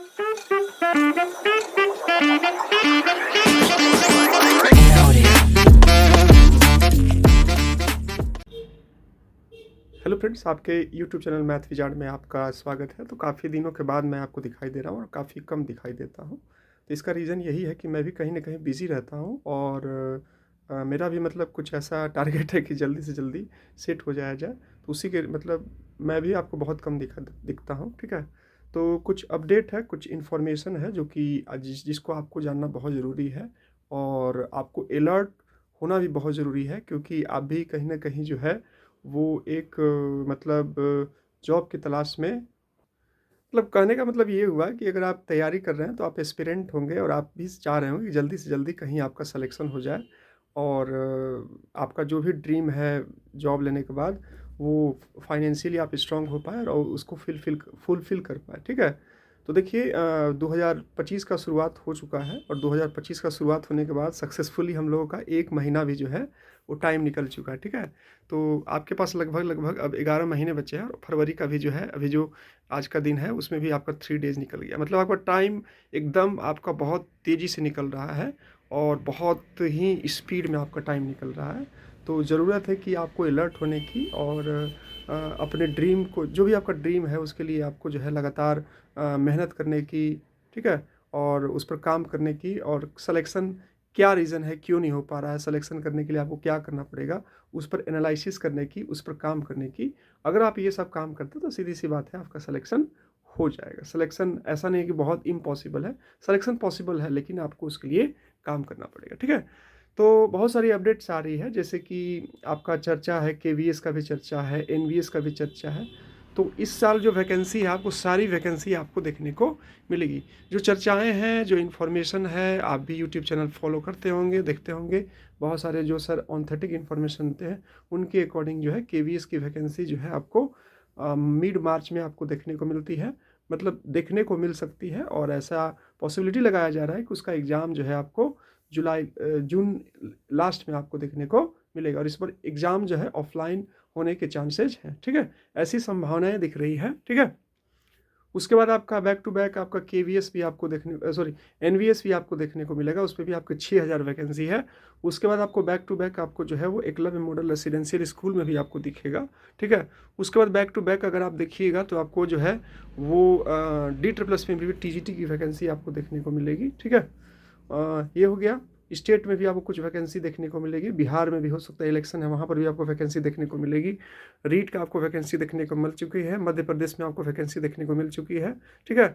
Hello friends, आपके YouTube channel math wizard में आपका स्वागत है। तो काफ़ी दिनों के बाद मैं आपको दिखाई दे रहा हूँ और काफ़ी कम दिखाई देता हूँ। तो इसका रीज़न यही है कि मैं भी कहीं न कहीं बिज़ी रहता हूँ और मेरा भी मतलब कुछ ऐसा टारगेट है कि जल्दी से जल्दी सेट हो जाया जाए। तो उसी के मतलब मैं भी आपको बहुत कम दिखता हूँ, ठीक है? तो कुछ अपडेट है, कुछ इन्फॉर्मेशन है जो कि जिसको आपको जानना बहुत ज़रूरी है और आपको अलर्ट होना भी बहुत ज़रूरी है, क्योंकि आप भी कहीं न कहीं जो है वो एक मतलब जॉब की तलाश में, मतलब कहने का मतलब ये हुआ कि अगर आप तैयारी कर रहे हैं तो आप एस्पिरेंट होंगे और आप भी चाह रहे होंगे कि जल्दी से जल्दी कहीं आपका सिलेक्शन हो जाए और आपका जो भी ड्रीम है जॉब लेने के बाद वो फाइनेंशियली आप स्ट्रांग हो पाए और उसको फुलफिल कर पाए, ठीक है? तो देखिए 2025 का शुरुआत हो चुका है और 2025 का शुरुआत होने के बाद सक्सेसफुली हम लोगों का 1 महीना भी जो है वो टाइम निकल चुका है, ठीक है? तो आपके पास लगभग अब 11 महीने बचे हैं और फरवरी का भी जो है, अभी जो आज का दिन है उसमें भी आपका 3 डेज़ निकल गया। मतलब आपका टाइम एकदम आपका बहुत तेज़ी से निकल रहा है और बहुत ही स्पीड में आपका टाइम निकल रहा है। तो ज़रूरत है कि आपको अलर्ट होने की और अपने ड्रीम को, जो भी आपका ड्रीम है उसके लिए आपको जो है लगातार मेहनत करने की, ठीक है? और उस पर काम करने की और सिलेक्शन क्या रीज़न है, क्यों नहीं हो पा रहा है, सिलेक्शन करने के लिए आपको क्या करना पड़ेगा, उस पर एनालिसिस करने की, उस पर काम करने की। अगर आप ये सब काम करते हो तो सीधी-सी बात है आपका सिलेक्शन हो जाएगा। सिलेक्शन ऐसा नहीं है कि बहुत इम्पॉसिबल है, सिलेक्शन पॉसिबल है, लेकिन आपको उसके लिए काम करना पड़ेगा, ठीक है? तो बहुत सारी अपडेट्स आ रही है, जैसे कि आपका चर्चा है, केवीएस का भी चर्चा है, एनवीएस का भी चर्चा है। तो इस साल जो वैकेंसी है आपको सारी वैकेंसी आपको देखने को मिलेगी। जो चर्चाएँ हैं, जो इन्फॉर्मेशन है, आप भी यूट्यूब चैनल फॉलो करते होंगे, देखते होंगे। बहुत सारे जो सर ऑथेंटिक इन्फॉर्मेशन देते हैं, उनके अकॉर्डिंग जो है केवीएस की वैकेंसी जो है आपको मिड मार्च में आपको देखने को मिलती है। मतलब देखने को मिल सकती है और ऐसा पॉसिबिलिटी लगाया जा रहा है कि उसका एग्ज़ाम जो है आपको जून लास्ट में आपको देखने को मिलेगा और इस पर एग्ज़ाम जो है ऑफलाइन होने के चांसेस हैं, ठीक है? ऐसी संभावनाएँ दिख रही है, ठीक है? उसके बाद आपका बैक टू बैक आपका केवीएस भी आपको एनवीएस भी आपको देखने को मिलेगा, उसपे भी आपके 6000 वैकेंसी है। उसके बाद आपको बैक टू बैक आपको जो है वो एकलव्य मॉडल रेसिडेंशियल स्कूल में भी आपको दिखेगा, ठीक है? उसके बाद बैक टू बैक अगर आप देखिएगा तो आपको जो है वो डी ट्रिपल एस में भी टीजीटी की वैकेंसी आपको देखने को मिलेगी, ठीक है? ये हो गया। स्टेट में भी आपको कुछ वैकेंसी देखने को मिलेगी, बिहार में भी हो सकता है, इलेक्शन है वहाँ पर भी आपको वैकेंसी देखने को मिलेगी। रीट का आपको वैकेंसी देखने को मिल चुकी है, मध्य प्रदेश में आपको वैकेंसी देखने को मिल चुकी है, ठीक है?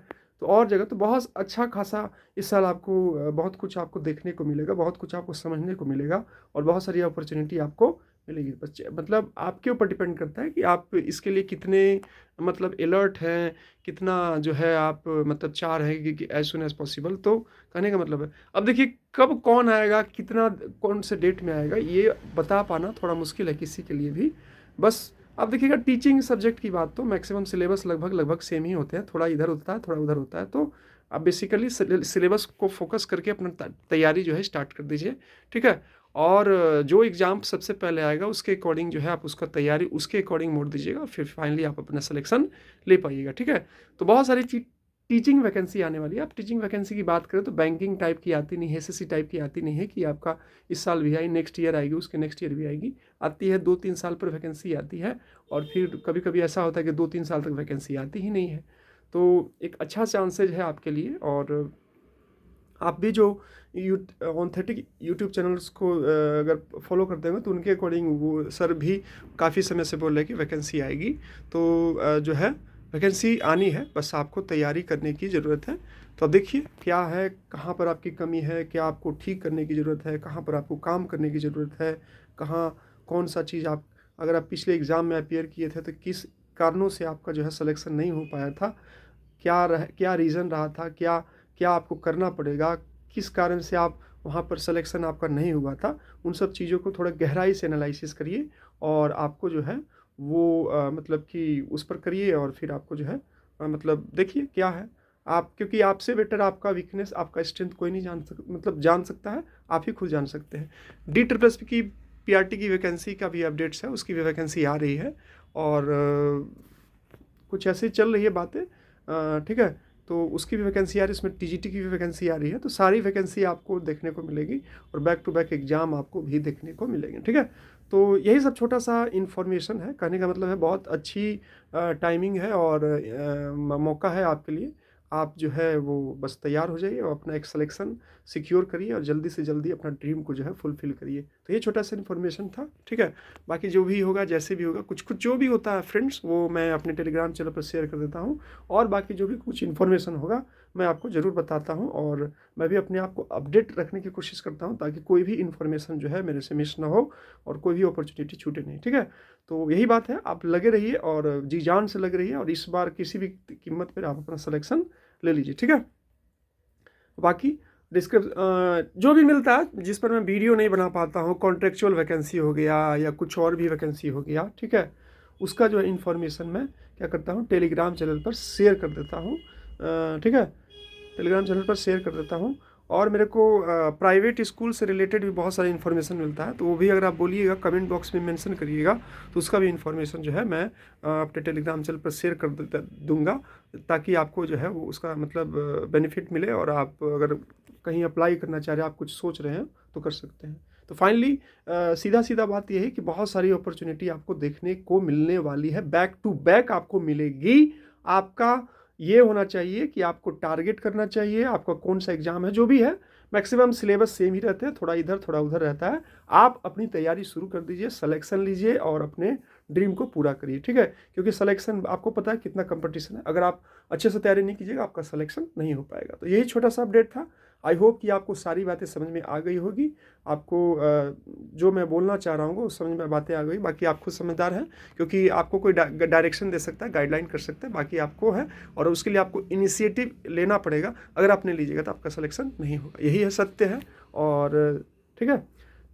तो और जगह तो बहुत अच्छा खासा इस साल आपको बहुत कुछ आपको देखने को मिलेगा, बहुत कुछ आपको समझने को मिलेगा और बहुत सारी अपॉर्चुनिटी आपको मिलेगी। बच्चे मतलब आपके ऊपर डिपेंड करता है कि आप इसके लिए कितने मतलब अलर्ट हैं, कितना जो है आप मतलब चाह रहे हैं कि एज़ सून एज़ पॉसिबल। तो कहने का मतलब है, अब देखिए कब कौन आएगा, कितना कौन से डेट में आएगा, ये बता पाना थोड़ा मुश्किल है किसी के लिए भी। बस अब देखिएगा, टीचिंग सब्जेक्ट की बात तो मैक्सिमम सिलेबस लगभग सेम ही होते हैं, थोड़ा इधर होता है, थोड़ा उधर होता है। तो आप बेसिकली सिलेबस को फोकस करके अपना तैयारी जो है स्टार्ट कर दीजिए, ठीक है? और जो एग्ज़ाम सबसे पहले आएगा उसके अकॉर्डिंग जो है आप उसका तैयारी उसके अकॉर्डिंग मोड़ दीजिएगा और फिर फाइनली आप अपना सिलेक्शन ले पाइएगा, ठीक है? तो बहुत सारी टीचिंग वैकेंसी आने वाली है। आप टीचिंग वैकेंसी की बात करें तो बैंकिंग टाइप की आती नहीं है, एसएससी टाइप की आती नहीं है कि आपका इस साल भी आई, नेक्स्ट ईयर आएगी, उसके नेक्स्ट ईयर भी आएगी। आती है 2-3 साल पर वैकेंसी आती है और फिर कभी-कभी ऐसा होता है कि 2-3 साल तक वैकेंसी आती ही नहीं है। तो एक अच्छा चांसेज है आपके लिए और आप भी जो ऑथेंटिक यूट्यूब चैनल्स को अगर फॉलो करते होंगे तो उनके अकॉर्डिंग वो सर भी काफ़ी समय से बोल रहे हैं कि वैकेंसी आएगी। तो जो है वैकेंसी आनी है, बस आपको तैयारी करने की ज़रूरत है। तो अब देखिए क्या है, कहाँ पर आपकी कमी है, क्या आपको ठीक करने की ज़रूरत है, कहाँ पर आपको काम करने की ज़रूरत है, कहाँ कौन सा चीज़ आप, अगर आप पिछले एग्ज़ाम में अपीयर किए थे तो किस कारणों से आपका जो है सिलेक्शन नहीं हो पाया था, क्या रीज़न रहा था, क्या क्या आपको करना पड़ेगा, किस कारण से आप वहाँ पर सिलेक्शन आपका नहीं हुआ था, उन सब चीज़ों को थोड़ा गहराई से एनालिसिस करिए और आपको जो है वो मतलब कि उस पर करिए और फिर आपको जो है मतलब देखिए क्या है आप, क्योंकि आपसे बेटर आपका वीकनेस, आपका स्ट्रेंथ कोई नहीं जान सकता है, आप ही खुद जान सकते हैं। डी ट्रिपल एस की पीआरटी की वैकेंसी का भी अपडेट्स है, उसकी भी वैकेंसी आ रही है और कुछ ऐसे ही चल रही है बातें, ठीक है? तो उसकी भी वैकेंसी आ रही है, इसमें टीजीटी की भी वैकेंसी आ रही है। तो सारी वैकेंसी आपको देखने को मिलेगी और बैक टू बैक एग्ज़ाम आपको भी देखने को मिलेंगे, ठीक है। तो यही सब छोटा सा इन्फॉर्मेशन है, कहने का मतलब है बहुत अच्छी टाइमिंग है और मौका है आपके लिए। आप जो है वो बस तैयार हो जाइए और अपना एक सिलेक्शन सिक्योर करिए और जल्दी से जल्दी अपना ड्रीम को जो है फुलफ़िल करिए। तो ये छोटा सा इन्फॉर्मेशन था, ठीक है। बाकी जो भी होगा, जैसे भी होगा, कुछ कुछ जो भी होता है फ्रेंड्स, वो मैं अपने टेलीग्राम चैनल पर शेयर कर देता हूँ और बाकी जो भी कुछ इन्फॉर्मेशन होगा मैं आपको ज़रूर बताता हूँ और मैं भी अपने आप को अपडेट रखने की कोशिश करता हूँ ताकि कोई भी इन्फॉर्मेशन जो है मेरे से मिस ना हो और कोई भी अपॉर्चुनिटी छूटे नहीं, ठीक है। तो यही बात है, आप लगे रहिए और जी जान से लगे रहिए और इस बार किसी भी कीमत पर आप अपना सिलेक्शन ले लीजिए, ठीक है। बाकी जो भी मिलता है जिस पर मैं वीडियो नहीं बना पाता हूँ, कॉन्ट्रेक्चुअल वैकेंसी हो गया या कुछ और भी वैकेंसी हो गया, ठीक है, उसका जो है इन्फॉर्मेशन मैं क्या करता हूँ टेलीग्राम चैनल पर शेयर कर देता हूँ, ठीक है, टेलीग्राम चैनल पर शेयर कर देता हूँ। और मेरे को प्राइवेट स्कूल से रिलेटेड भी बहुत सारा इन्फॉर्मेशन मिलता है, तो वो भी अगर आप बोलिएगा कमेंट बॉक्स में मेंशन करिएगा तो उसका भी इन्फॉर्मेशन जो है मैं अपने टेलीग्राम चैनल पर शेयर कर दूंगा ताकि आपको जो है वो उसका मतलब बेनिफिट मिले और आप अगर कहीं अप्लाई करना चाह रहे हैं, आप कुछ सोच रहे हैं तो कर सकते हैं। तो फाइनली सीधा सीधा बात यह है कि बहुत सारी अपॉर्चुनिटी आपको देखने को मिलने वाली है, बैक टू बैक आपको मिलेगी। आपका ये होना चाहिए कि आपको टारगेट करना चाहिए, आपका कौन सा एग्जाम है, जो भी है मैक्सिमम सिलेबस सेम ही रहते हैं, थोड़ा इधर थोड़ा उधर रहता है। आप अपनी तैयारी शुरू कर दीजिए, सिलेक्शन लीजिए और अपने ड्रीम को पूरा करिए, ठीक है। क्योंकि सिलेक्शन आपको पता है कितना कंपटीशन है, अगर आप अच्छे से तैयारी नहीं कीजिएगा आपका सिलेक्शन नहीं हो पाएगा। तो यही छोटा सा अपडेट था। आई होप कि आपको सारी बातें समझ में आ गई होगी, आपको जो मैं बोलना चाह रहा हूँ समझ में बातें आ गई। बाकी आप खुद समझदार हैं क्योंकि आपको कोई डायरेक्शन दे सकता है, गाइडलाइन कर सकता है, बाकी आपको है और उसके लिए आपको इनिशिएटिव लेना पड़ेगा। अगर आप नहीं लीजिएगा तो आपका सिलेक्शन नहीं होगा, यही है सत्य है। और ठीक है,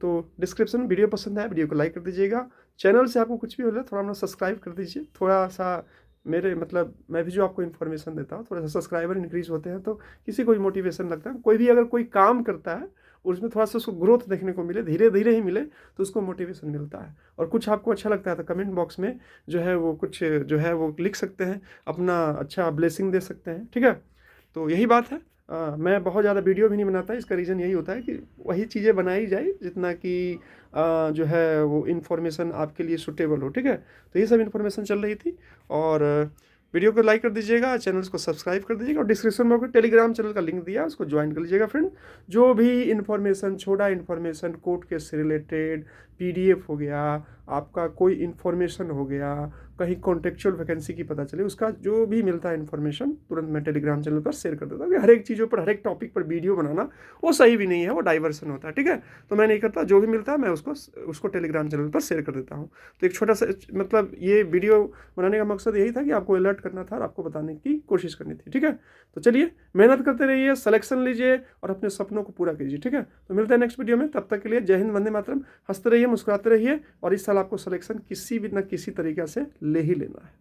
तो डिस्क्रिप्शन में वीडियो पसंद आया वीडियो को लाइक कर दीजिएगा। चैनल से आपको कुछ भी हो रहा है थोड़ा अपना सब्सक्राइब कर दीजिए, थोड़ा सा मेरे मतलब मैं भी जो आपको इन्फॉर्मेशन देता हूँ थोड़ा सा सब्सक्राइबर इंक्रीज होते हैं तो किसी को भी मोटिवेशन लगता है। कोई भी अगर कोई काम करता है और उसमें थोड़ा सा उसको ग्रोथ देखने को मिले, धीरे धीरे ही मिले, तो उसको मोटिवेशन मिलता है। और कुछ आपको अच्छा लगता है तो कमेंट बॉक्स में जो है वो कुछ जो है वो लिख सकते हैं, अपना अच्छा ब्लेसिंग दे सकते हैं, ठीक है। तो यही बात है। मैं बहुत ज़्यादा वीडियो भी नहीं बनाता, इसका रीज़न यही होता है कि वही चीज़ें बनाई जाए जितना कि जो है वो इन्फॉर्मेशन आपके लिए सूटेबल हो, ठीक है। तो ये सब इन्फॉर्मेशन चल रही थी और वीडियो को लाइक कर दीजिएगा, चैनल को सब्सक्राइब कर दीजिएगा और डिस्क्रिप्शन में टेलीग्राम चैनल का लिंक दिया है उसको ज्वाइन कर लीजिएगा फ्रेंड। जो भी इन्फॉर्मेशन, छोटा इन्फॉर्मेशन, कोर्ट केस से रिलेटेड पीडीएफ हो गया, आपका कोई इन्फॉर्मेशन हो गया, कहीं कॉन्टेक्चुअल वैकेंसी की पता चले, उसका जो भी मिलता है इन्फॉर्मेशन तुरंत मैं टेलीग्राम चैनल पर शेयर कर देता हूँ। हर एक चीज़ों पर, हर एक टॉपिक पर वीडियो बनाना वो सही भी नहीं है, वो डाइवर्सन होता है, ठीक है। तो मैं नहीं करता, जो भी मिलता है मैं उसको टेलीग्राम चैनल पर शेयर कर देता हूँ। तो एक छोटा सा मतलब ये वीडियो बनाने का मकसद यही था कि आपको अलर्ट करना था और आपको बताने की कोशिश करनी थी, ठीक है। तो चलिए मेहनत करते रहिए, सिलेक्शन लीजिए और अपने सपनों को पूरा कीजिए, ठीक है। तो मिलते हैं नेक्स्ट वीडियो में, तब तक के लिए जय हिंद, वंदे मातरम। हंसते रहिए, मुस्कुराते रहिए और इस साल आपको सिलेक्शन किसी भी न किसी तरीके से ले ही लेना है।